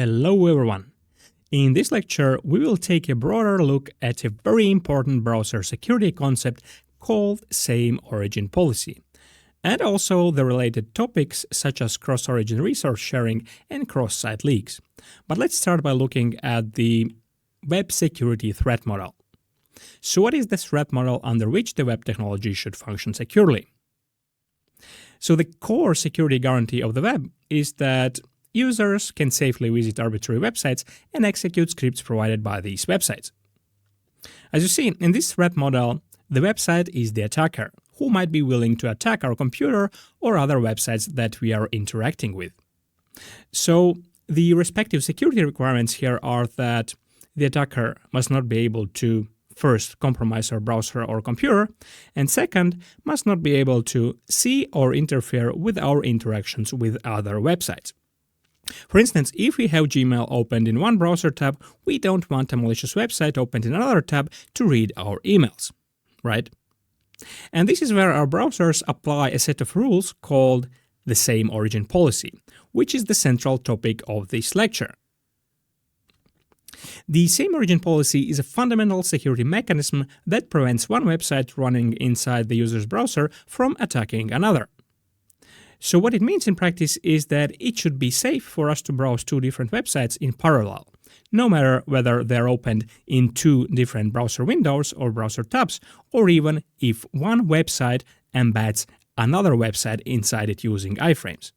Hello everyone! In this lecture, we will take a broader look at a very important browser security concept called same origin policy, and also the related topics such as cross-origin resource sharing and cross-site leaks. But let's start by looking at the web security threat model. So what is the threat model under which the web technology should function securely? So the core security guarantee of the web is that users can safely visit arbitrary websites and execute scripts provided by these websites. As you see, in this threat model, the website is the attacker, who might be willing to attack our computer or other websites that we are interacting with. So the respective security requirements here are that the attacker must not be able to first compromise our browser or computer, and second, must not be able to see or interfere with our interactions with other websites. For instance, if we have Gmail opened in one browser tab, we don't want a malicious website opened in another tab to read our emails, right? And this is where our browsers apply a set of rules called the same origin policy, which is the central topic of this lecture. The same origin policy is a fundamental security mechanism that prevents one website running inside the user's browser from attacking another. So what it means in practice is that it should be safe for us to browse two different websites in parallel, no matter whether they're opened in two different browser windows or browser tabs, or even if one website embeds another website inside it using iframes.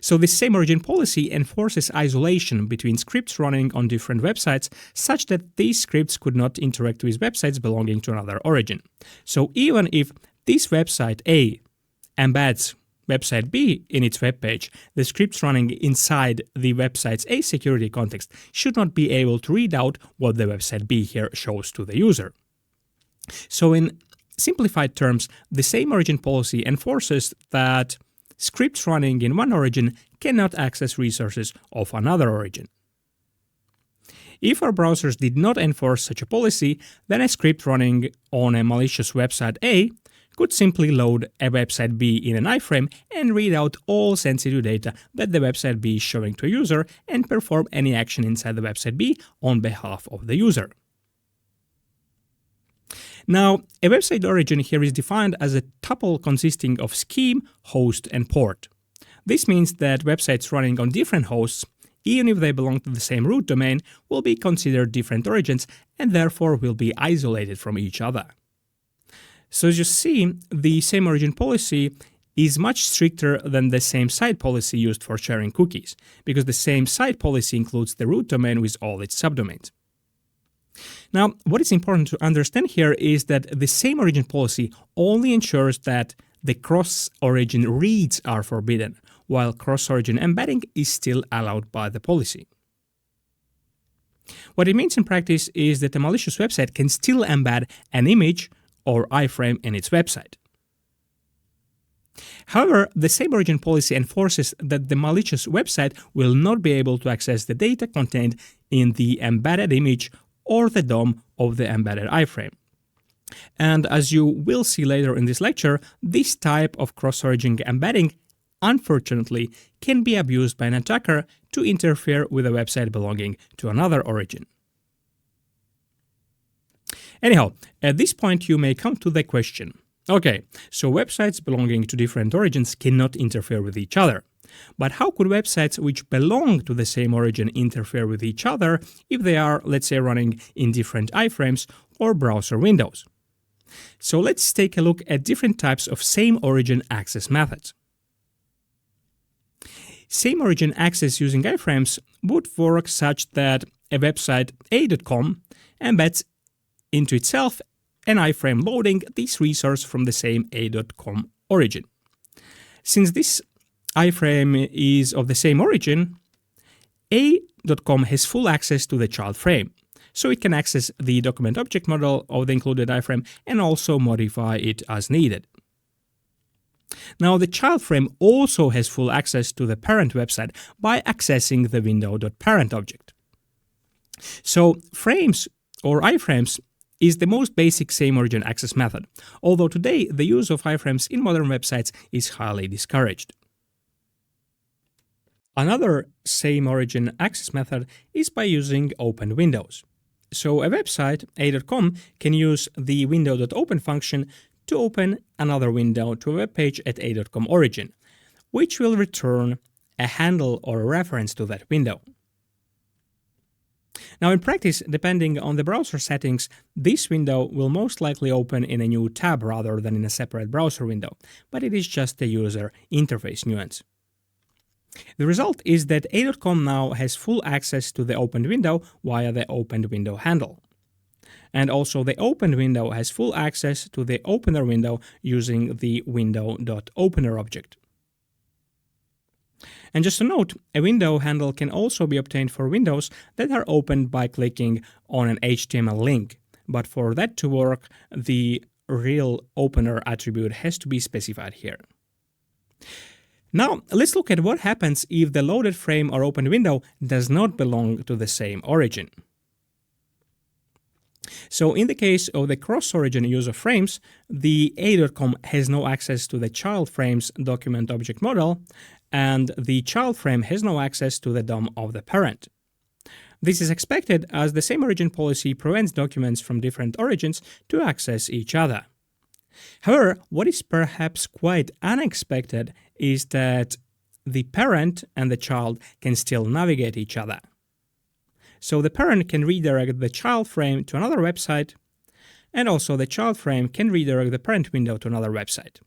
So this same origin policy enforces isolation between scripts running on different websites such that these scripts could not interact with websites belonging to another origin. So even if this website A embeds website B in its web page, the scripts running inside the website's A security context should not be able to read out what the website B here shows to the user. So in simplified terms, the same origin policy enforces that scripts running in one origin cannot access resources of another origin. If our browsers did not enforce such a policy, then a script running on a malicious website A could simply load a website B in an iframe and read out all sensitive data that the website B is showing to a user and perform any action inside the website B on behalf of the user. Now, a website origin here is defined as a tuple consisting of scheme, host, and port. This means that websites running on different hosts, even if they belong to the same root domain, will be considered different origins and therefore will be isolated from each other. So as you see, the same origin policy is much stricter than the same site policy used for sharing cookies, because the same site policy includes the root domain with all its subdomains. Now, what is important to understand here is that the same origin policy only ensures that the cross-origin reads are forbidden, while cross-origin embedding is still allowed by the policy. What it means in practice is that a malicious website can still embed an image or iframe in its website. However, the same origin policy enforces that the malicious website will not be able to access the data contained in the embedded image or the DOM of the embedded iframe. And as you will see later in this lecture, this type of cross-origin embedding, unfortunately, can be abused by an attacker to interfere with a website belonging to another origin. Anyhow, at this point you may come to the question, okay, so websites belonging to different origins cannot interfere with each other. But how could websites which belong to the same origin interfere with each other if they are, let's say, running in different iframes or browser windows? So let's take a look at different types of same origin access methods. Same origin access using iframes would work such that a website a.com embeds into itself an iframe loading this resource from the same a.com origin. Since this iframe is of the same origin, a.com has full access to the child frame, so it can access the document object model of the included iframe and also modify it as needed. Now, the child frame also has full access to the parent website by accessing the window.parent object. So, frames or iframes is the most basic same origin access method, although today the use of iframes in modern websites is highly discouraged. Another same origin access method is by using open windows. So a website, a.com, can use the window.open function to open another window to a web page at a.com origin, which will return a handle or a reference to that window. Now in practice, depending on the browser settings, this window will most likely open in a new tab rather than in a separate browser window, but it is just a user interface nuance. The result is that a.com now has full access to the opened window via the opened window handle. And also the opened window has full access to the opener window using the window.opener object. And just a note, a window handle can also be obtained for windows that are opened by clicking on an HTML link. But for that to work, the real opener attribute has to be specified here. Now, let's look at what happens if the loaded frame or open window does not belong to the same origin. So in the case of the cross-origin use of frames, the a.com has no access to the child frame's document object model, and the child frame has no access to the DOM of the parent. This is expected as the same origin policy prevents documents from different origins to access each other. However, what is perhaps quite unexpected is that the parent and the child can still navigate each other. So the parent can redirect the child frame to another website, and also the child frame can redirect the parent window to another website.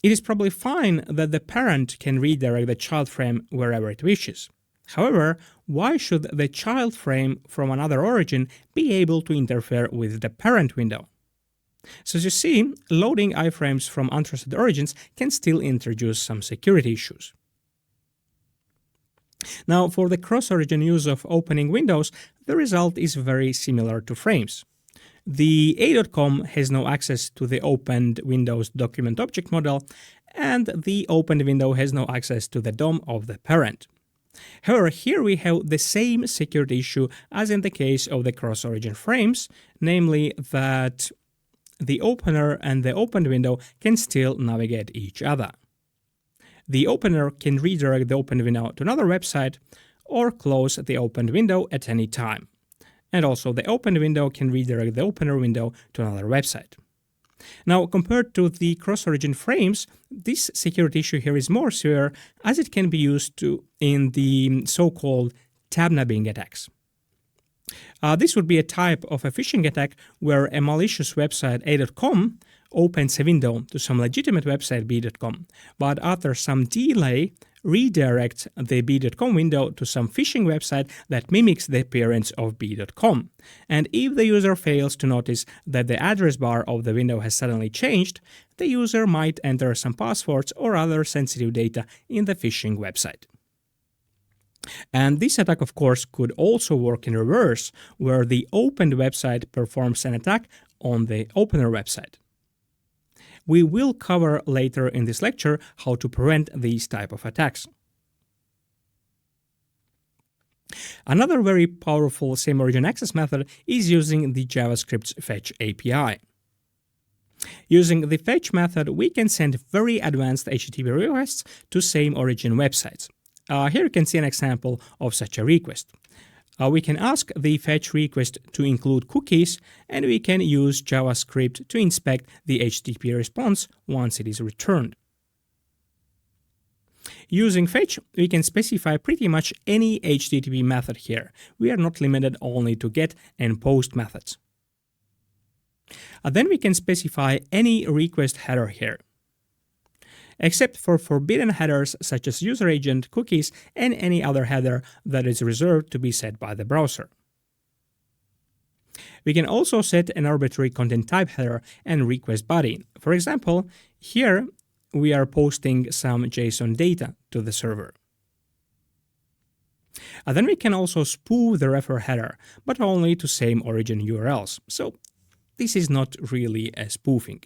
It is probably fine that the parent can redirect the child frame wherever it wishes. However, why should the child frame from another origin be able to interfere with the parent window? So as you see, loading iframes from untrusted origins can still introduce some security issues. Now, for the cross-origin use of opening windows, the result is very similar to frames. The a.com has no access to the opened window's document object model, and the opened window has no access to the DOM of the parent. However, here we have the same security issue as in the case of the cross-origin frames, namely that the opener and the opened window can still navigate each other. The opener can redirect the opened window to another website or close the opened window at any time. And also the opened window can redirect the opener window to another website. Now, compared to the cross-origin frames, this security issue here is more severe as it can be used in the so-called Tabnabbing attacks. This would be a type of a phishing attack where a malicious website a.com opens a window to some legitimate website b.com, but after some delay redirects the b.com window to some phishing website that mimics the appearance of b.com. And if the user fails to notice that the address bar of the window has suddenly changed, the user might enter some passwords or other sensitive data in the phishing website. And this attack, of course, could also work in reverse, where the opened website performs an attack on the opener website. We will cover later in this lecture how to prevent these type of attacks. Another very powerful same-origin access method is using the JavaScript's fetch API. Using the fetch method, we can send very advanced HTTP requests to same-origin websites. Here you can see an example of such a request. We can ask the fetch request to include cookies, and we can use JavaScript to inspect the HTTP response once it is returned. Using fetch, we can specify pretty much any HTTP method here. We are not limited only to get and post methods. Then we can specify any request header here, except for forbidden headers such as user agent, cookies, and any other header that is reserved to be set by the browser. We can also set an arbitrary content type header and request body. For example, here we are posting some JSON data to the server. Then we can also spoof the refer header, but only to same origin URLs. So this is not really a spoofing.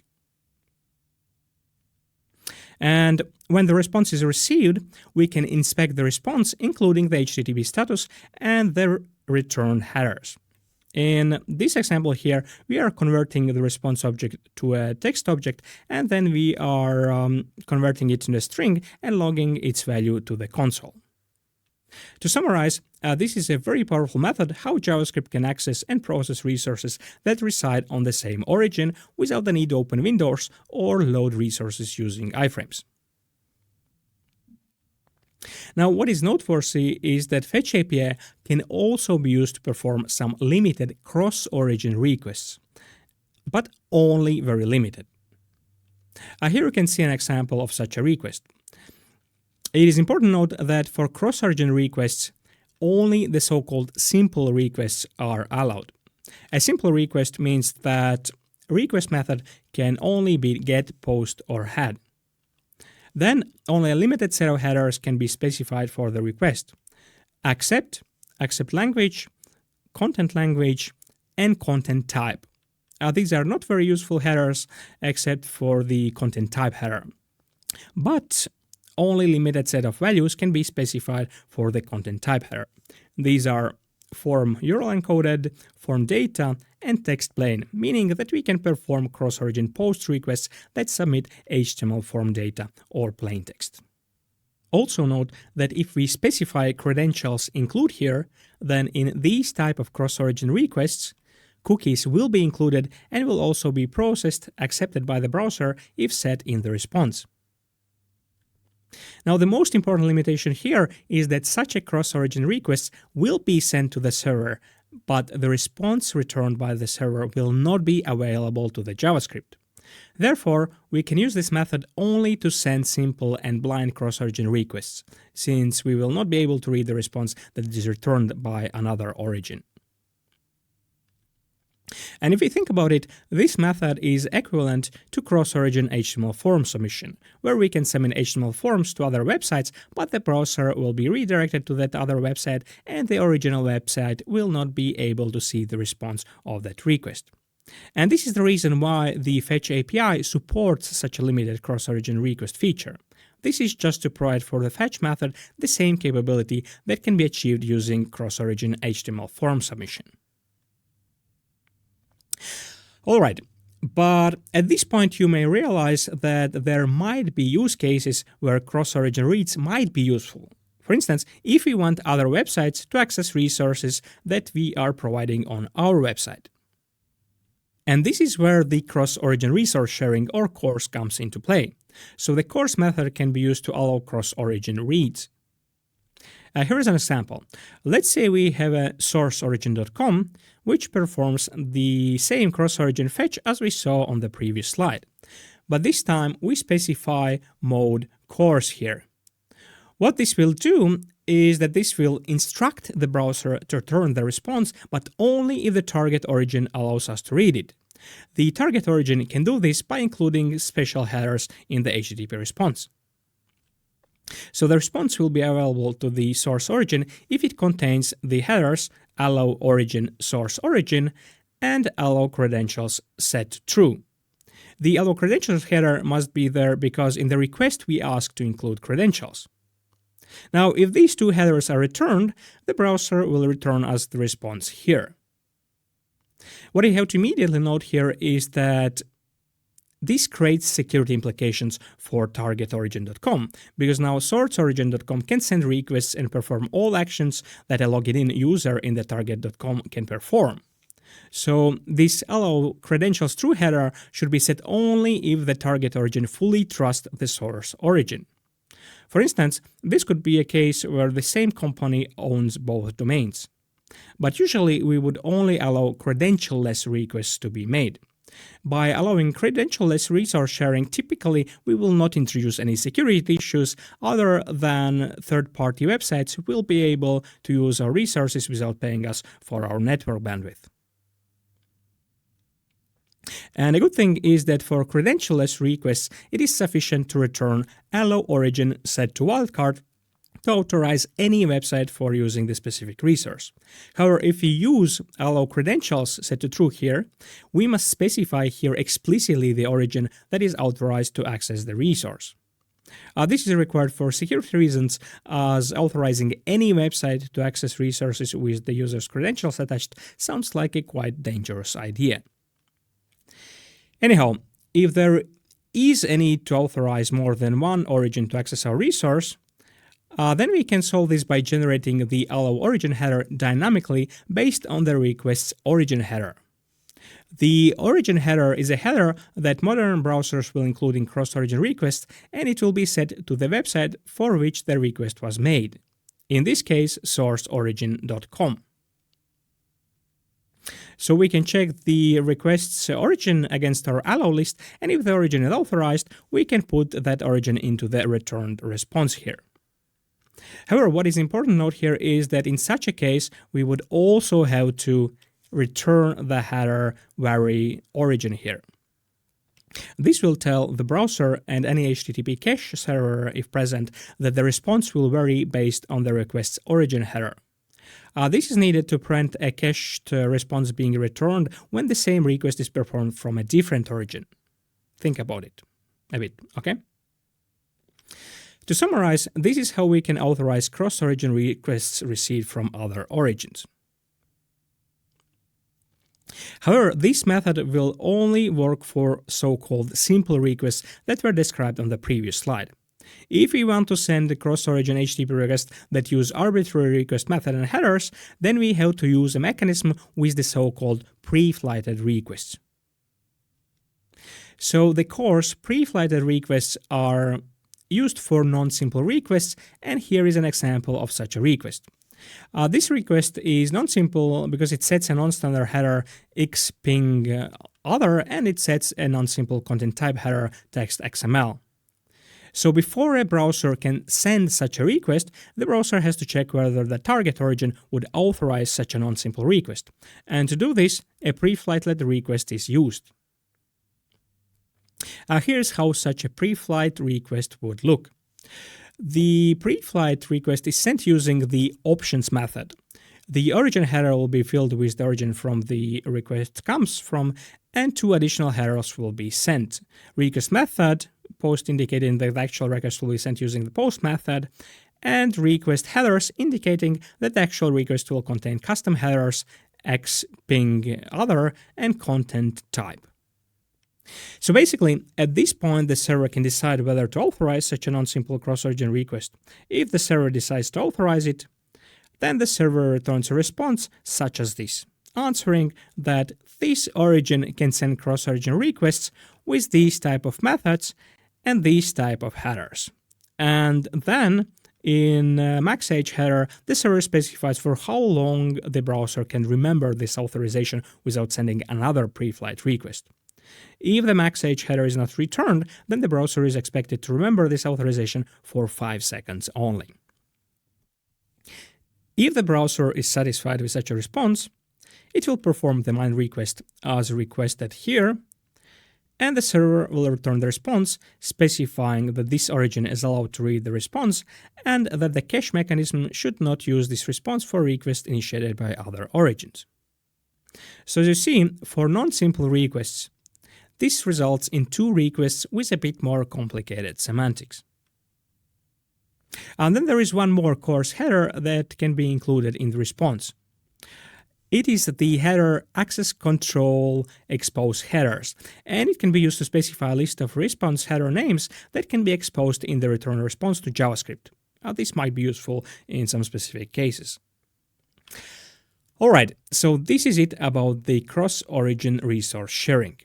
And when the response is received, we can inspect the response, including the HTTP status and the return headers. In this example here, we are converting the response object to a text object, and then we are converting it into a string and logging its value to the console. To summarize, this is a very powerful method how JavaScript can access and process resources that reside on the same origin without the need to open windows or load resources using iframes. Now, what is noteworthy is that Fetch API can also be used to perform some limited cross-origin requests, but only very limited. Here you can see an example of such a request. It is important to note that for cross-origin requests, only the so-called simple requests are allowed. A simple request means that request method can only be get, post, or head. Then only a limited set of headers can be specified for the request. Accept language, content language, and content type. These are not very useful headers except for the content type header. But only limited set of values can be specified for the content type header. These are form URL encoded, form data, and text plain, meaning that we can perform cross-origin post requests that submit HTML form data or plain text. Also note that if we specify credentials include here, then in these type of cross-origin requests, cookies will be included and will also be processed, accepted by the browser if set in the response. Now, the most important limitation here is that such a cross-origin request will be sent to the server, but the response returned by the server will not be available to the JavaScript. Therefore, we can use this method only to send simple and blind cross-origin requests, since we will not be able to read the response that is returned by another origin. And if we think about it, this method is equivalent to cross-origin HTML form submission, where we can submit HTML forms to other websites, but the browser will be redirected to that other website, and the original website will not be able to see the response of that request. And this is the reason why the Fetch API supports such a limited cross-origin request feature. This is just to provide for the fetch method the same capability that can be achieved using cross-origin HTML form submission. Alright, but at this point you may realize that there might be use cases where cross-origin reads might be useful. For instance, if we want other websites to access resources that we are providing on our website. And this is where the cross-origin resource sharing or CORS comes into play. So the CORS method can be used to allow cross-origin reads. Here is an example. Let's say we have a sourceorigin.com which performs the same cross-origin fetch as we saw on the previous slide. But this time we specify mode CORS here. What this will do is that this will instruct the browser to return the response, but only if the target origin allows us to read it. The target origin can do this by including special headers in the HTTP response. So the response will be available to the source origin if it contains the headers allow origin source origin and allow credentials set to true. The allow credentials header must be there because in the request we ask to include credentials. Now, if these two headers are returned, the browser will return us the response here. What you have to immediately note here is that this creates security implications for targetorigin.com, because now sourceorigin.com can send requests and perform all actions that a logged in user in the target.com can perform. So this allow credentials true header should be set only if the target origin fully trusts the source origin. For instance, this could be a case where the same company owns both domains. But usually we would only allow credential-less requests to be made. By allowing credential-less resource sharing, typically we will not introduce any security issues other than third-party websites will be able to use our resources without paying us for our network bandwidth. And a good thing is that for credential-less requests, it is sufficient to return allow origin set to wildcard to authorize any website for using the specific resource. However, if we use allow credentials set to true here, we must specify here explicitly the origin that is authorized to access the resource. This is required for security reasons, as authorizing any website to access resources with the user's credentials attached sounds like a quite dangerous idea. Anyhow, if there is a need to authorize more than one origin to access our resource, then we can solve this by generating the allow origin header dynamically based on the request's origin header. The origin header is a header that modern browsers will include in cross-origin requests, and it will be set to the website for which the request was made. In this case, sourceorigin.com. So we can check the request's origin against our allow list, and if the origin is authorized, we can put that origin into the returned response here. However, what is important to note here is that in such a case, we would also have to return the header vary origin here. This will tell the browser and any HTTP cache server, if present, that the response will vary based on the request's origin header. This is needed to prevent a cached response being returned when the same request is performed from a different origin. Think about it a bit, okay? To summarize, this is how we can authorize cross-origin requests received from other origins. However, this method will only work for so-called simple requests that were described on the previous slide. If we want to send a cross-origin HTTP request that use arbitrary request method and headers, then we have to use a mechanism with the so-called preflighted requests. So the course preflighted requests are used for non-simple requests, and here is an example of such a request. This request is non-simple because it sets a non-standard header xping other, and it sets a non-simple content type header text XML. So before a browser can send such a request, the browser has to check whether the target origin would authorize such a non-simple request. And to do this, a preflighted request is used. Here's how such a preflight request would look. The preflight request is sent using the options method. The origin header will be filled with the origin from the request comes from, and two additional headers will be sent. Request method, post indicating that the actual request will be sent using the post method, and request headers indicating that the actual request will contain custom headers, xping other, and content type. So basically, at this point, the server can decide whether to authorize such a non-simple cross-origin request. If the server decides to authorize it, then the server returns a response such as this, answering that this origin can send cross-origin requests with these type of methods and these type of headers. And then in maxH header, the server specifies for how long the browser can remember this authorization without sending another preflight request. If the maxH header is not returned, then the browser is expected to remember this authorization for 5 seconds only. If the browser is satisfied with such a response, it will perform the MIME request as requested here, and the server will return the response specifying that this origin is allowed to read the response and that the cache mechanism should not use this response for requests initiated by other origins. So as you see, for non-simple requests, this results in two requests with a bit more complicated semantics. And then there is one more coarse header that can be included in the response. It is the header access control expose headers, and it can be used to specify a list of response header names that can be exposed in the return response to JavaScript. This might be useful in some specific cases. Alright, so this is it about the cross-origin resource sharing.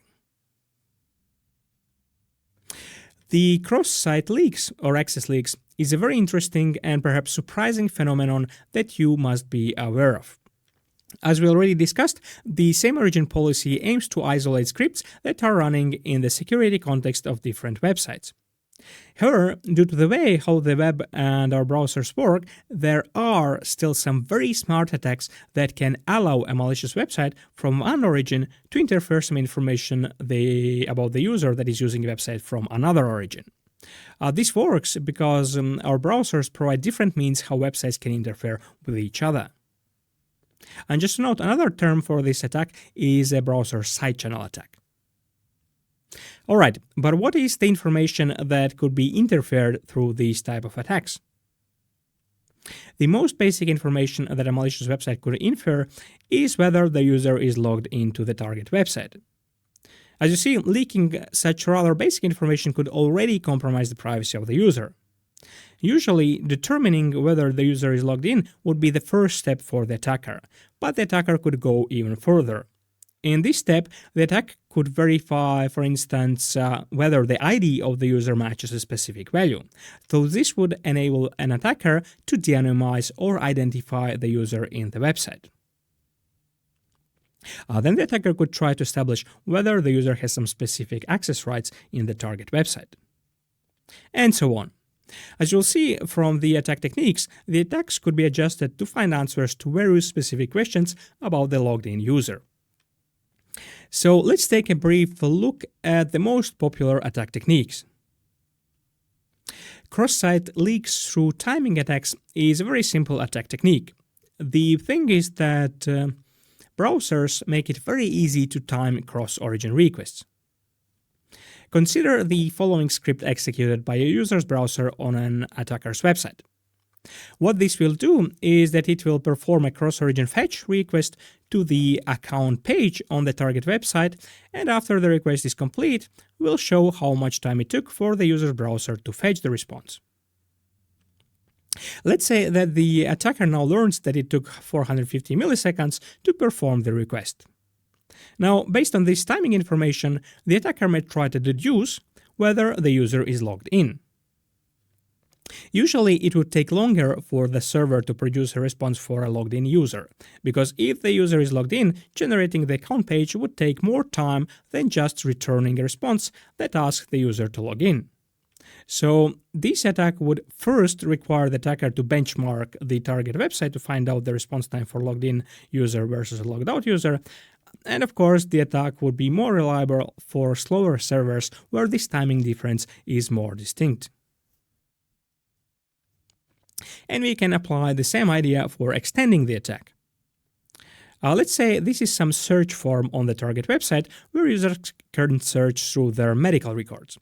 The cross-site leaks or access leaks is a very interesting and perhaps surprising phenomenon that you must be aware of. As we already discussed, the same origin policy aims to isolate scripts that are running in the security context of different websites. However, due to the way how the web and our browsers work, there are still some very smart attacks that can allow a malicious website from one origin to interfere some information about the user that is using a website from another origin. This works because our browsers provide different means how websites can interfere with each other. And just to note, another term for this attack is a browser side channel attack. Alright, but what is the information that could be interfered through these type of attacks? The most basic information that a malicious website could infer is whether the user is logged into the target website. As you see, leaking such rather basic information could already compromise the privacy of the user. Usually, determining whether the user is logged in would be the first step for the attacker, but the attacker could go even further. In this step, the attacker could verify, for instance, whether the ID of the user matches a specific value. So this would enable an attacker to de-anonymize or identify the user in the website. Then the attacker could try to establish whether the user has some specific access rights in the target website. And so on. As you'll see from the attack techniques, the attacks could be adjusted to find answers to various specific questions about the logged-in user. So let's take a brief look at the most popular attack techniques. Cross-site leaks through timing attacks is a very simple attack technique. The thing is that browsers make it very easy to time cross-origin requests. Consider the following script executed by a user's browser on an attacker's website. What this will do is that it will perform a cross-origin fetch request to the account page on the target website, and after the request is complete, will show how much time it took for the user's browser to fetch the response. Let's say that the attacker now learns that it took 450 milliseconds to perform the request. Now, based on this timing information, the attacker may try to deduce whether the user is logged in. Usually, it would take longer for the server to produce a response for a logged-in user, because if the user is logged in, generating the account page would take more time than just returning a response that asks the user to log in. So, this attack would first require the attacker to benchmark the target website to find out the response time for logged-in user versus a logged-out user. And of course, the attack would be more reliable for slower servers where this timing difference is more distinct. And we can apply the same idea for extending the attack. Let's say this is some search form on the target website where users can search through their medical records.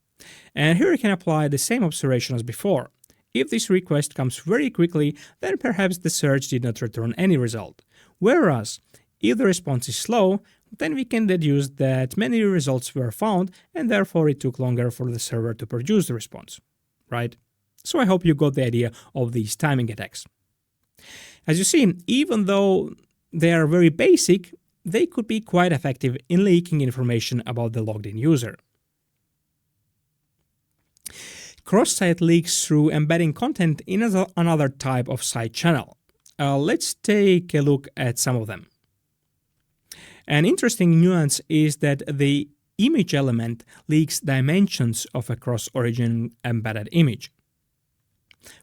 And here we can apply the same observation as before. If this request comes very quickly, then perhaps the search did not return any result. Whereas, if the response is slow, then we can deduce that many results were found and therefore it took longer for the server to produce the response, right? So I hope you got the idea of these timing attacks. As you see, even though they are very basic, they could be quite effective in leaking information about the logged-in user. Cross-site leaks through embedding content in another type of side channel. Let's take a look at some of them. An interesting nuance is that the image element leaks dimensions of a cross-origin embedded image.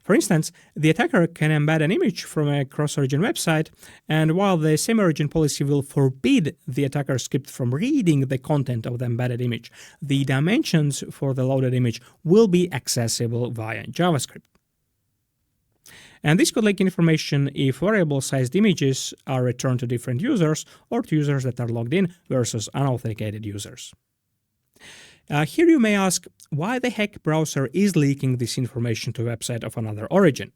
For instance, the attacker can embed an image from a cross-origin website, and while the same-origin policy will forbid the attacker script from reading the content of the embedded image, the dimensions for the loaded image will be accessible via JavaScript. And this could leak information if variable-sized images are returned to different users or to users that are logged in versus unauthenticated users. Here you may ask, why the heck browser is leaking this information to a website of another origin?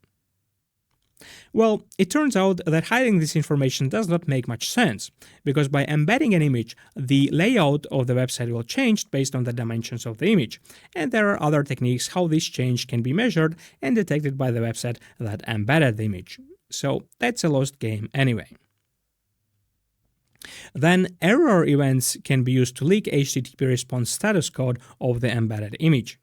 Well, it turns out that hiding this information does not make much sense, because by embedding an image, the layout of the website will change based on the dimensions of the image, and there are other techniques how this change can be measured and detected by the website that embedded the image. So that's a lost game anyway. Then error events can be used to leak HTTP response status code of the embedded image.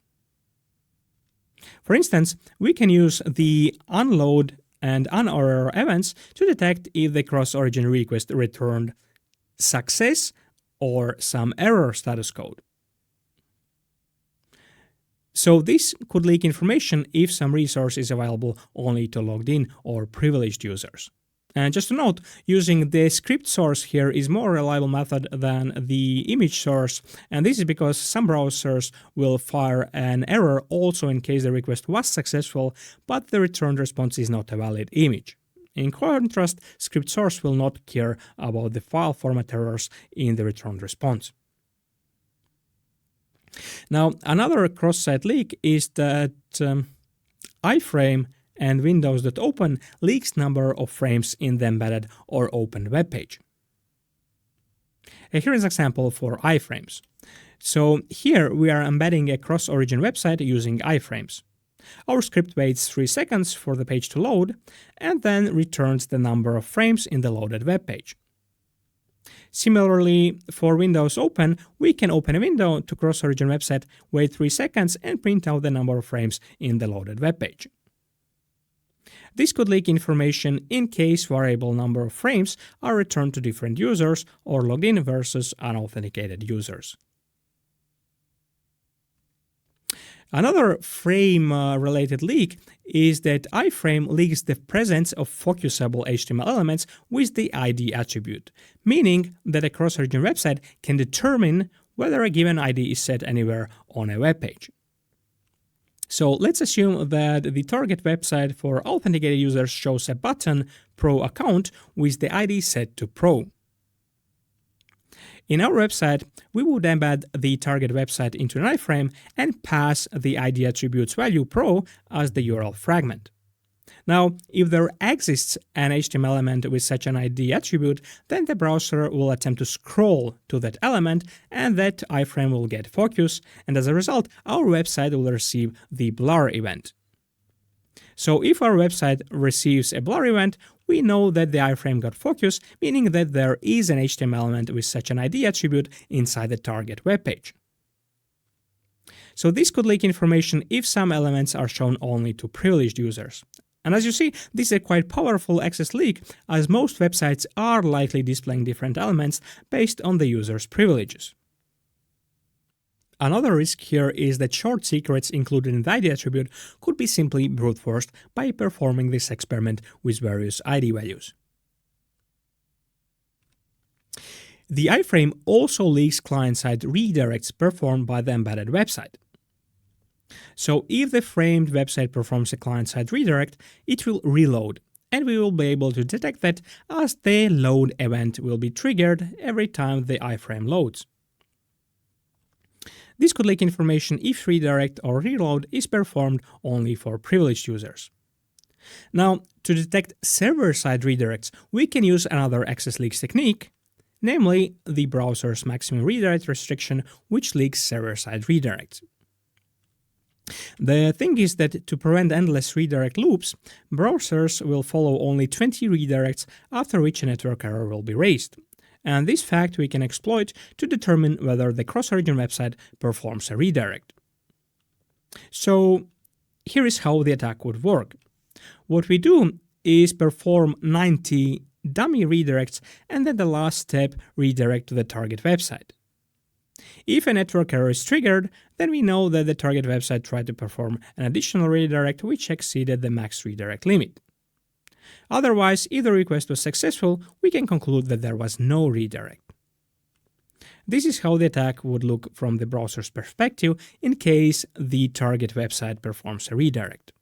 For instance, we can use the unload and unerror events to detect if the cross-origin request returned success or some error status code. So this could leak information if some resource is available only to logged in or privileged users. And just to note, using the script source here is more reliable method than the image source, and this is because some browsers will fire an error also in case the request was successful, but the returned response is not a valid image. In contrast, script source will not care about the file format errors in the returned response. Now, another cross-site leak is that iframe and Windows.open leaks number of frames in the embedded or open web page. Here is an example for iframes. So here we are embedding a cross-origin website using iframes. Our script waits 3 seconds for the page to load and then returns the number of frames in the loaded web page. Similarly, for Windows Open, we can open a window to cross-origin website, wait 3 seconds, and print out the number of frames in the loaded web page. This could leak information in case variable number of frames are returned to different users or logged in versus unauthenticated users. Another frame-related leak is that iframe leaks the presence of focusable HTML elements with the ID attribute, meaning that a cross-origin website can determine whether a given ID is set anywhere on a web page. So let's assume that the target website for authenticated users shows a button Pro account with the ID set to Pro. In our website, we would embed the target website into an iframe and pass the ID attribute's value Pro as the URL fragment. Now, if there exists an HTML element with such an ID attribute, then the browser will attempt to scroll to that element and that iframe will get focus, and as a result, our website will receive the blur event. So if our website receives a blur event, we know that the iframe got focus, meaning that there is an HTML element with such an ID attribute inside the target web page. So this could leak information if some elements are shown only to privileged users. And as you see, this is a quite powerful access leak, as most websites are likely displaying different elements based on the user's privileges. Another risk here is that short secrets included in the ID attribute could be simply brute forced by performing this experiment with various ID values. The iframe also leaks client-side redirects performed by the embedded website. So if the framed website performs a client-side redirect, it will reload, and we will be able to detect that as the load event will be triggered every time the iframe loads. This could leak information if redirect or reload is performed only for privileged users. Now, to detect server-side redirects, we can use another access leaks technique, namely the browser's maximum redirect restriction, which leaks server-side redirects. The thing is that to prevent endless redirect loops, browsers will follow only 20 redirects, after which a network error will be raised. And this fact we can exploit to determine whether the cross-origin website performs a redirect. So here is how the attack would work. What we do is perform 90 dummy redirects and then the last step redirect to the target website. If a network error is triggered, then we know that the target website tried to perform an additional redirect which exceeded the max redirect limit. Otherwise, if the request was successful, we can conclude that there was no redirect. This is how the attack would look from the browser's perspective in case the target website performs a redirect.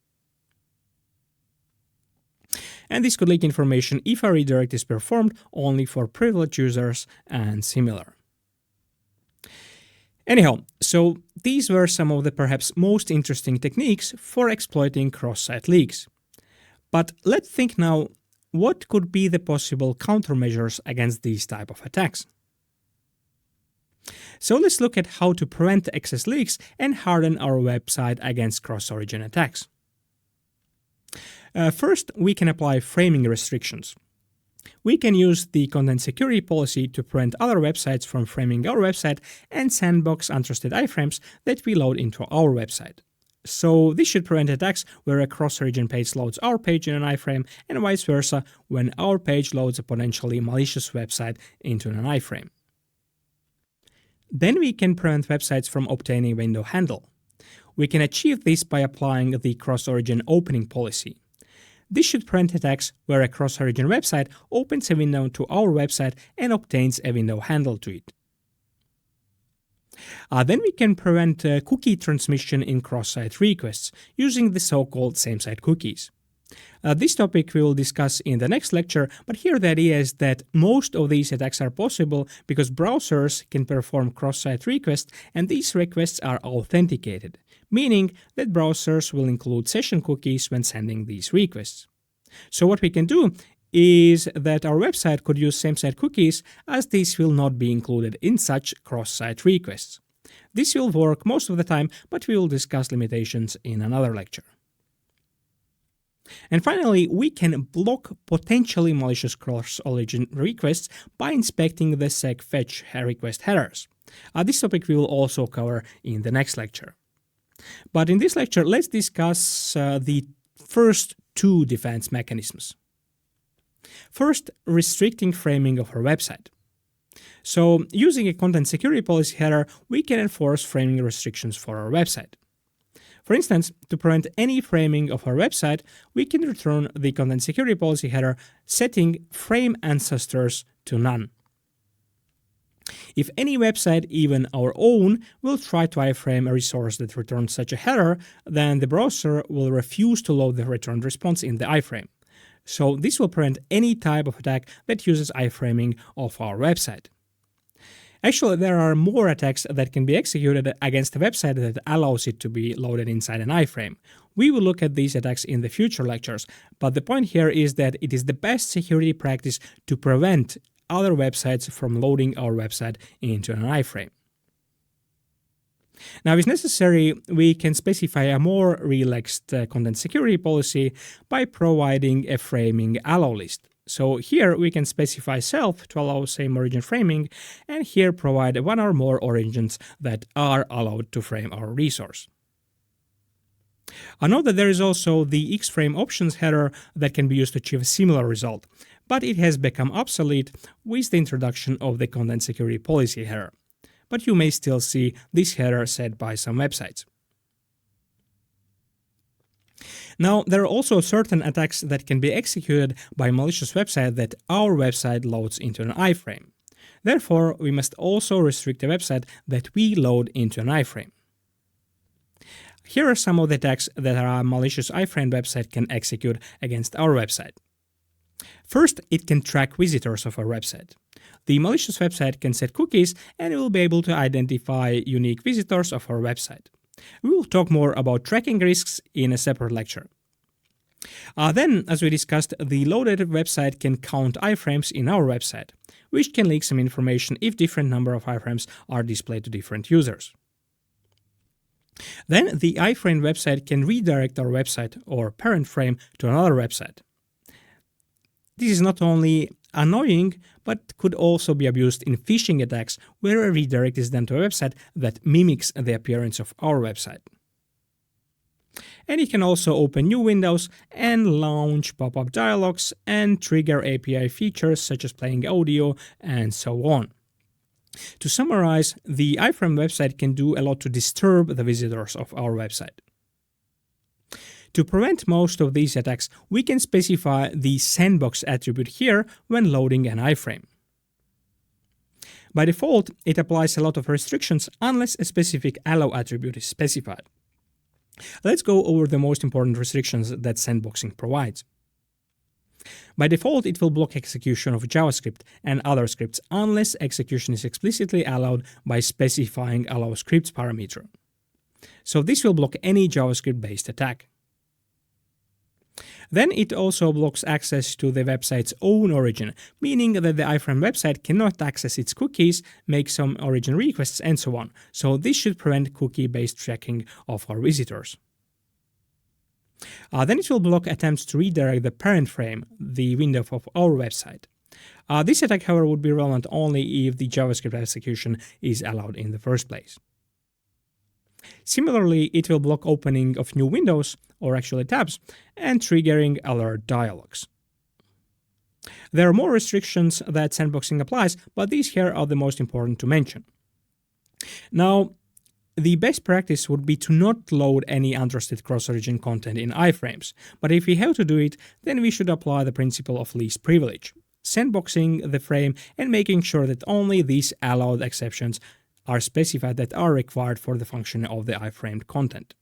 And this could leak information if a redirect is performed only for privileged users and similar. Anyhow, so these were some of the perhaps most interesting techniques for exploiting cross-site leaks. But let's think now, what could be the possible countermeasures against these type of attacks? So let's look at how to prevent access leaks and harden our website against cross-origin attacks. First, we can apply framing restrictions. We can use the content security policy to prevent other websites from framing our website and sandbox untrusted iframes that we load into our website. So this should prevent attacks where a cross-origin page loads our page in an iframe and vice versa when our page loads a potentially malicious website into an iframe. Then we can prevent websites from obtaining window handle. We can achieve this by applying the cross-origin opening policy. This should prevent attacks where a cross-origin website opens a window to our website and obtains a window handle to it. Then we can prevent cookie transmission in cross-site requests using the so-called same-site cookies. This topic we will discuss in the next lecture, but here the idea is that most of these attacks are possible because browsers can perform cross-site requests, and these requests are authenticated, meaning that browsers will include session cookies when sending these requests. So what we can do is that our website could use same-site cookies, as these will not be included in such cross-site requests. This will work most of the time, but we will discuss limitations in another lecture. And finally, we can block potentially malicious cross-origin requests by inspecting the seg-fetch request headers. This topic we will also cover in the next lecture. But in this lecture, let's discuss the first two defense mechanisms. First, restricting framing of our website. So, using a content security policy header, we can enforce framing restrictions for our website. For instance, to prevent any framing of our website, we can return the content security policy header setting frame ancestors to none. If any website, even our own, will try to iframe a resource that returns such a header, then the browser will refuse to load the returned response in the iframe. So this will prevent any type of attack that uses iframing of our website. Actually, there are more attacks that can be executed against a website that allows it to be loaded inside an iframe. We will look at these attacks in the future lectures, but the point here is that it is the best security practice to prevent other websites from loading our website into an iframe. Now, if necessary, we can specify a more relaxed content security policy by providing a framing allow list. So here we can specify self to allow same origin framing, and here provide one or more origins that are allowed to frame our resource. Note that there is also the xframe options header that can be used to achieve a similar result, but it has become obsolete with the introduction of the content security policy header. But you may still see this header set by some websites. Now, there are also certain attacks that can be executed by malicious website that our website loads into an iframe. Therefore, we must also restrict a website that we load into an iframe. Here are some of the attacks that a malicious iframe website can execute against our website. First, it can track visitors of our website. The malicious website can set cookies and it will be able to identify unique visitors of our website. We will talk more about tracking risks in a separate lecture. Then, as we discussed, the loaded website can count iframes in our website, which can leak some information if different number of iframes are displayed to different users. Then, the iframe website can redirect our website or parent frame to another website. This is not only annoying, but could also be abused in phishing attacks where a redirect is done to a website that mimics the appearance of our website. And it can also open new windows and launch pop-up dialogues and trigger API features such as playing audio and so on. To summarize, the iframe website can do a lot to disturb the visitors of our website. To prevent most of these attacks, we can specify the sandbox attribute here when loading an iframe. By default, it applies a lot of restrictions unless a specific allow attribute is specified. Let's go over the most important restrictions that sandboxing provides. By default, it will block execution of JavaScript and other scripts unless execution is explicitly allowed by specifying allow scripts parameter. So this will block any JavaScript-based attack. Then it also blocks access to the website's own origin, meaning that the iframe website cannot access its cookies, make some origin requests, and so on. So this should prevent cookie-based tracking of our visitors. Then it will block attempts to redirect the parent frame, the window of our website. This attack, however, would be relevant only if the JavaScript execution is allowed in the first place. Similarly, it will block opening of new windows, or actually tabs, and triggering alert dialogues. There are more restrictions that sandboxing applies, but these here are the most important to mention. Now, the best practice would be to not load any untrusted cross-origin content in iframes, but if we have to do it, then we should apply the principle of least privilege, sandboxing the frame and making sure that only these allowed exceptions are specified that are required for the function of the iframed content.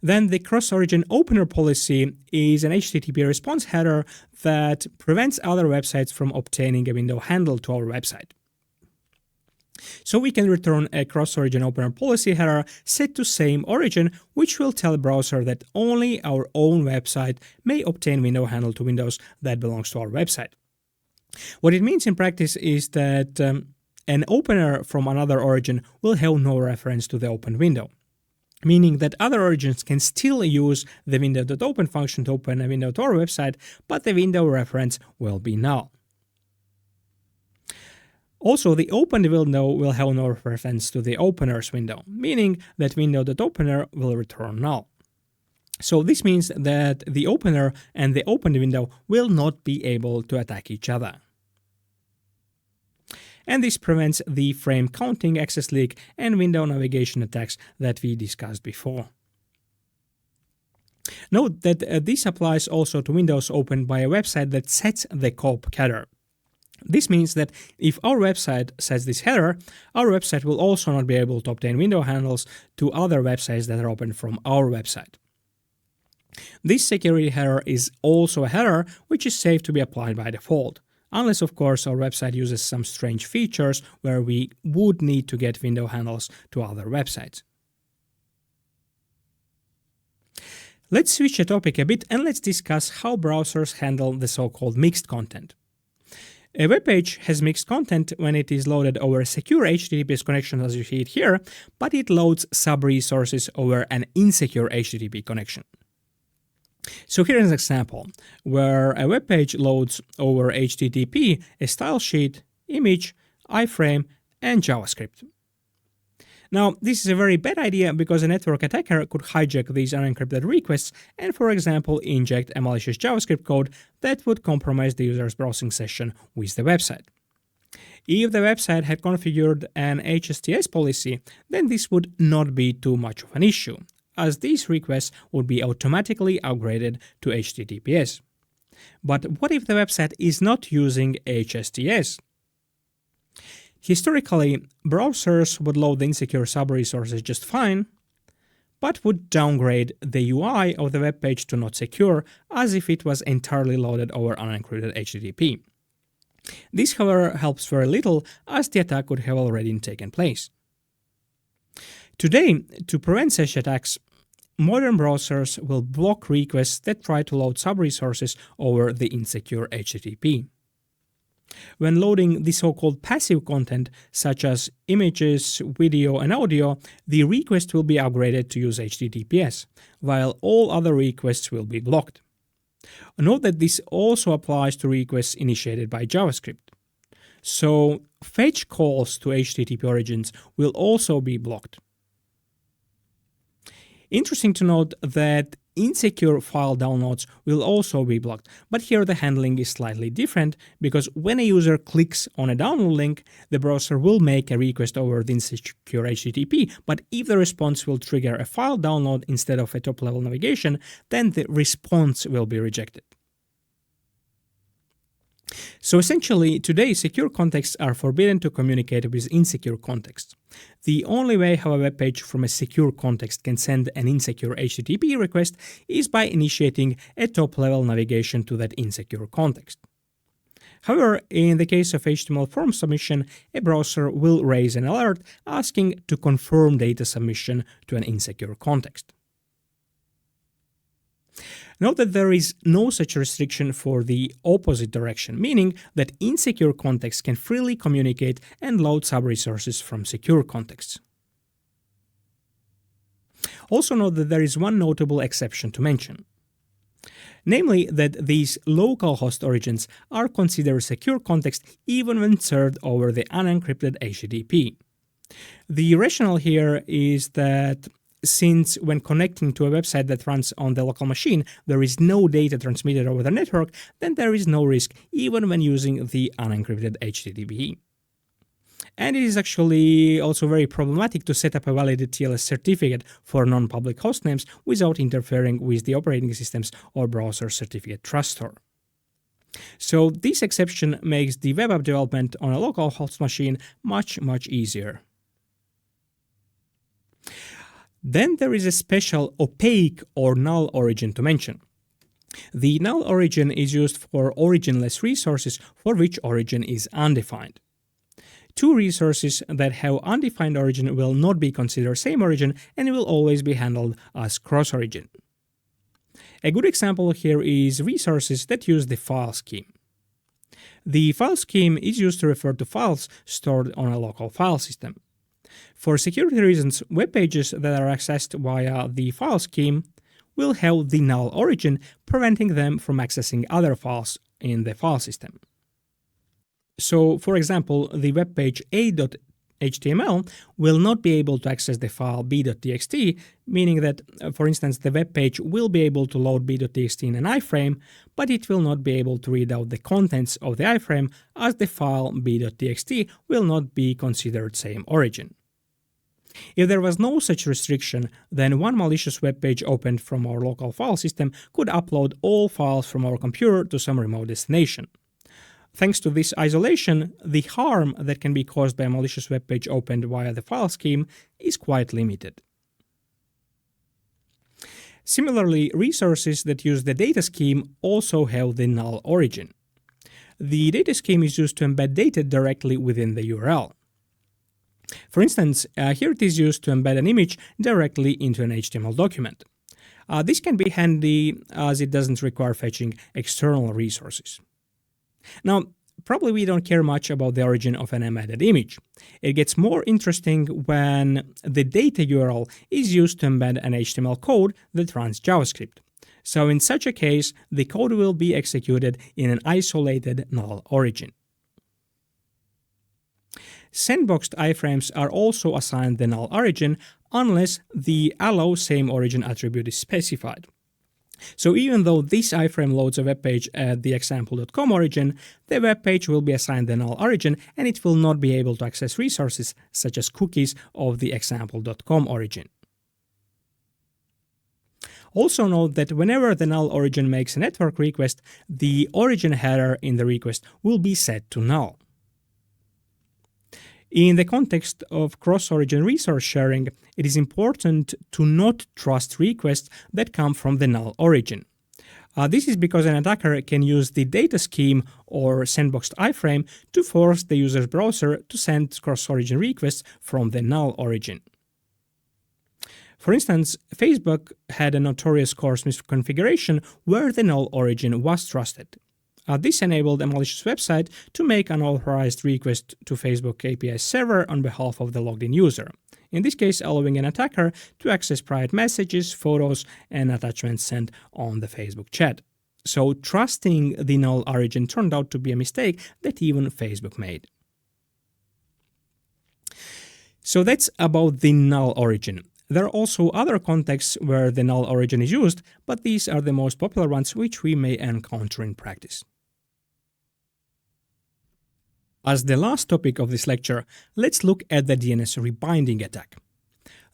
Then the cross-origin opener policy is an HTTP response header that prevents other websites from obtaining a window handle to our website. So we can return a cross-origin opener policy header set to same origin, which will tell the browser that only our own website may obtain window handle to windows that belongs to our website. What it means in practice is that an opener from another origin will have no reference to the open window, meaning that other origins can still use the window.open function to open a window to our website, but the window reference will be null. Also, the opened window will have no reference to the opener's window, meaning that window.opener will return null. So this means that the opener and the opened window will not be able to attack each other. And this prevents the frame counting, access leak, and window navigation attacks that we discussed before. Note that this applies also to windows opened by a website that sets the COOP header. This means that if our website sets this header, our website will also not be able to obtain window handles to other websites that are opened from our website. This security header is also a header which is safe to be applied by default, unless of course our website uses some strange features where we would need to get window handles to other websites. Let's switch the topic a bit and let's discuss how browsers handle the so-called mixed content. A web page has mixed content when it is loaded over a secure HTTP connection as you see it here, but it loads sub-resources over an insecure HTTP connection. So here is an example where a web page loads over HTTP a style sheet, image, iframe, and JavaScript. Now, this is a very bad idea because a network attacker could hijack these unencrypted requests and, for example, inject a malicious JavaScript code that would compromise the user's browsing session with the website. If the website had configured an HSTS policy, then this would not be too much of an issue, as these requests would be automatically upgraded to HTTPS. But what if the website is not using HSTS? Historically, browsers would load the insecure sub-resources just fine, but would downgrade the UI of the web page to not secure as if it was entirely loaded over unencrypted HTTP. This, however, helps very little as the attack would have already taken place. Today, to prevent such attacks, modern browsers will block requests that try to load sub-resources over the insecure HTTP. When loading the so-called passive content, such as images, video, and audio, the request will be upgraded to use HTTPS, while all other requests will be blocked. Note that this also applies to requests initiated by JavaScript. So, fetch calls to HTTP origins will also be blocked. Interesting to note that insecure file downloads will also be blocked, but here the handling is slightly different because when a user clicks on a download link, the browser will make a request over the insecure HTTP, but if the response will trigger a file download instead of a top-level navigation, then the response will be rejected. So essentially, today secure contexts are forbidden to communicate with insecure contexts. The only way how a web page from a secure context can send an insecure HTTP request is by initiating a top-level navigation to that insecure context. However, in the case of HTML form submission, a browser will raise an alert asking to confirm data submission to an insecure context. Note that there is no such restriction for the opposite direction, meaning that insecure contexts can freely communicate and load sub-resources from secure contexts. Also note that there is one notable exception to mention, namely that these localhost origins are considered secure context even when served over the unencrypted HTTP. The rationale here is that since when connecting to a website that runs on the local machine, there is no data transmitted over the network, then there is no risk even when using the unencrypted HTTP. And it is actually also very problematic to set up a valid TLS certificate for non-public hostnames without interfering with the operating system's or browser certificate trust store. So this exception makes the web app development on a local host machine much easier. Then there is a special opaque or null origin to mention. The null origin is used for originless resources for which origin is undefined. Two resources that have undefined origin will not be considered same origin and will always be handled as cross-origin. A good example here is resources that use the file scheme. The file scheme is used to refer to files stored on a local file system. For security reasons, web pages that are accessed via the file scheme will have the null origin, preventing them from accessing other files in the file system. So, for example, the web page a.html will not be able to access the file b.txt, meaning that, for instance, the web page will be able to load b.txt in an iframe, but it will not be able to read out the contents of the iframe, as the file b.txt will not be considered same origin. If there was no such restriction, then one malicious web page opened from our local file system could upload all files from our computer to some remote destination. Thanks to this isolation, the harm that can be caused by a malicious web page opened via the file scheme is quite limited. Similarly, resources that use the data scheme also have the null origin. The data scheme is used to embed data directly within the URL. For instance, here it is used to embed an image directly into an HTML document. This can be handy as it doesn't require fetching external resources. Now, probably we don't care much about the origin of an embedded image. It gets more interesting when the data URL is used to embed an HTML code that runs JavaScript. So in such a case, the code will be executed in an isolated null origin. Sandboxed iframes are also assigned the null origin unless the allow same origin attribute is specified. So even though this iframe loads a web page at the example.com origin, the web page will be assigned the null origin and it will not be able to access resources such as cookies of the example.com origin. Also note that whenever the null origin makes a network request, the origin header in the request will be set to null. In the context of cross-origin resource sharing, it is important to not trust requests that come from the null origin. This is because an attacker can use the data scheme or sandboxed iframe to force the user's browser to send cross-origin requests from the null origin. For instance, Facebook had a notorious course misconfiguration where the null origin was trusted. This enabled a malicious website to make an unauthorized request to Facebook API server on behalf of the logged-in user, in this case allowing an attacker to access private messages, photos, and attachments sent on the Facebook chat. So trusting the null origin turned out to be a mistake that even Facebook made. So that's about the null origin. There are also other contexts where the null origin is used, but these are the most popular ones which we may encounter in practice. As the last topic of this lecture, let's look at the DNS rebinding attack.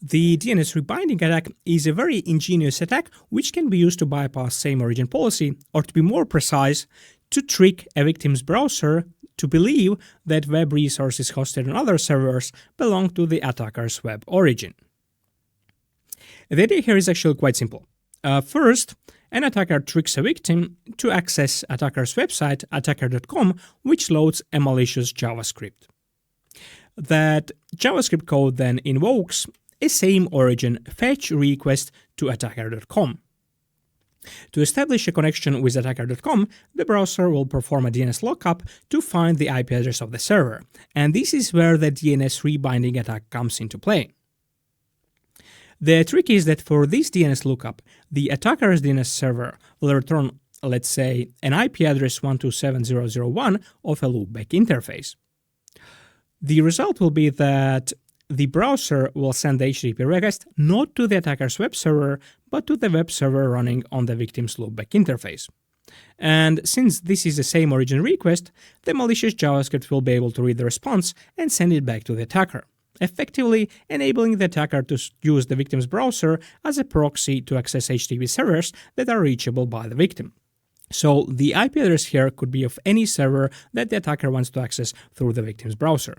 The DNS rebinding attack is a very ingenious attack which can be used to bypass same origin policy, or to be more precise, to trick a victim's browser to believe that web resources hosted on other servers belong to the attacker's web origin. The idea here is actually quite simple. First, an attacker tricks a victim to access attacker's website, attacker.com, which loads a malicious JavaScript. That JavaScript code then invokes a same origin fetch request to attacker.com. To establish a connection with attacker.com, the browser will perform a DNS lookup to find the IP address of the server, and this is where the DNS rebinding attack comes into play. The trick is that for this DNS lookup, the attacker's DNS server will return, let's say, an IP address 127.0.0.1 of a loopback interface. The result will be that the browser will send the HTTP request not to the attacker's web server, but to the web server running on the victim's loopback interface. And since this is the same origin request, the malicious JavaScript will be able to read the response and send it back to the attacker, effectively enabling the attacker to use the victim's browser as a proxy to access HTTP servers that are reachable by the victim. So the IP address here could be of any server that the attacker wants to access through the victim's browser.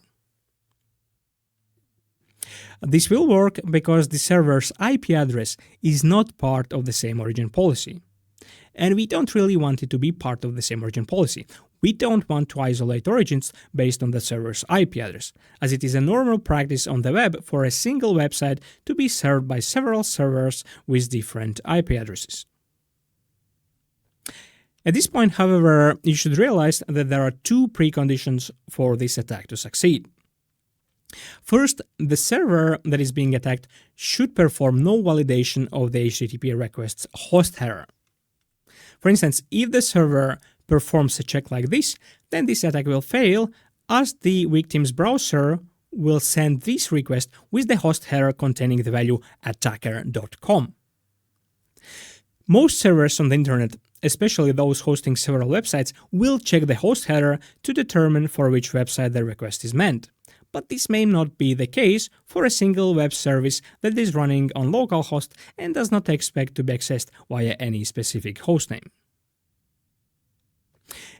This will work because the server's IP address is not part of the same origin policy. And we don't really want it to be part of the same origin policy. We don't want to isolate origins based on the server's IP address, as it is a normal practice on the web for a single website to be served by several servers with different IP addresses. At this point, however, you should realize that there are two preconditions for this attack to succeed. First, the server that is being attacked should perform no validation of the HTTP request's host header. For instance, if the server performs a check like this, then this attack will fail, as the victim's browser will send this request with the host header containing the value attacker.com. Most servers on the internet, especially those hosting several websites, will check the host header to determine for which website the request is meant. But this may not be the case for a single web service that is running on localhost and does not expect to be accessed via any specific hostname.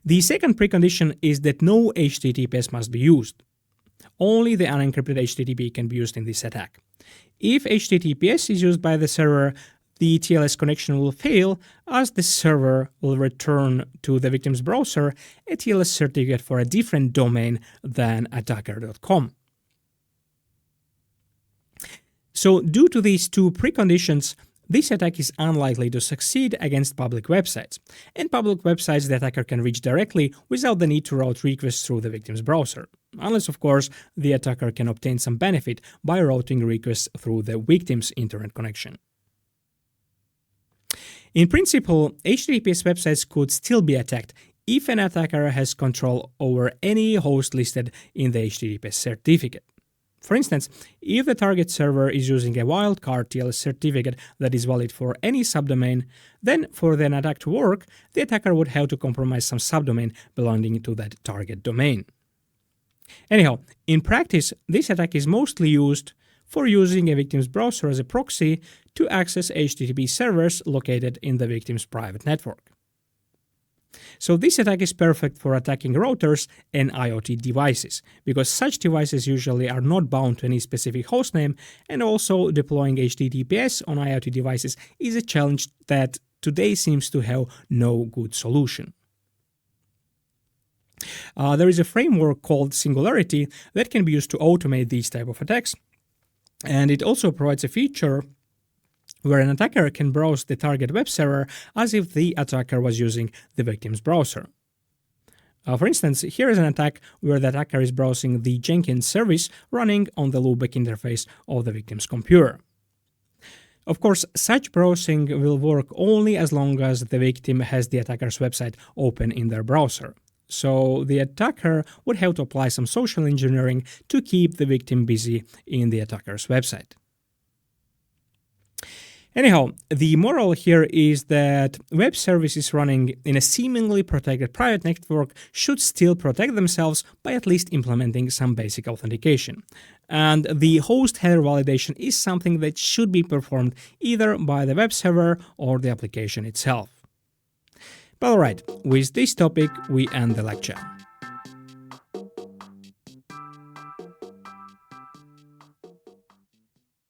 The second precondition is that no HTTPS must be used. Only the unencrypted HTTP can be used in this attack. If HTTPS is used by the server, the TLS connection will fail, as the server will return to the victim's browser a TLS certificate for a different domain than attacker.com. So, due to these two preconditions, this attack is unlikely to succeed against public websites, and public websites the attacker can reach directly without the need to route requests through the victim's browser, unless, of course, the attacker can obtain some benefit by routing requests through the victim's internet connection. In principle, HTTPS websites could still be attacked if an attacker has control over any host listed in the HTTPS certificate. For instance, if the target server is using a wildcard TLS certificate that is valid for any subdomain, then for an attack to work, the attacker would have to compromise some subdomain belonging to that target domain. Anyhow, in practice, this attack is mostly used for using a victim's browser as a proxy to access HTTP servers located in the victim's private network. So this attack is perfect for attacking routers and IoT devices, because such devices usually are not bound to any specific hostname, and also deploying HTTPS on IoT devices is a challenge that today seems to have no good solution. There is a framework called Singularity that can be used to automate these type of attacks, and it also provides a feature where an attacker can browse the target web server as if the attacker was using the victim's browser. For instance, here is an attack where the attacker is browsing the Jenkins service running on the loopback interface of the victim's computer. Of course, such browsing will work only as long as the victim has the attacker's website open in their browser. So the attacker would have to apply some social engineering to keep the victim busy in the attacker's website. Anyhow, the moral here is that web services running in a seemingly protected private network should still protect themselves by at least implementing some basic authentication. And the host header validation is something that should be performed either by the web server or the application itself. But alright, with this topic we end the lecture.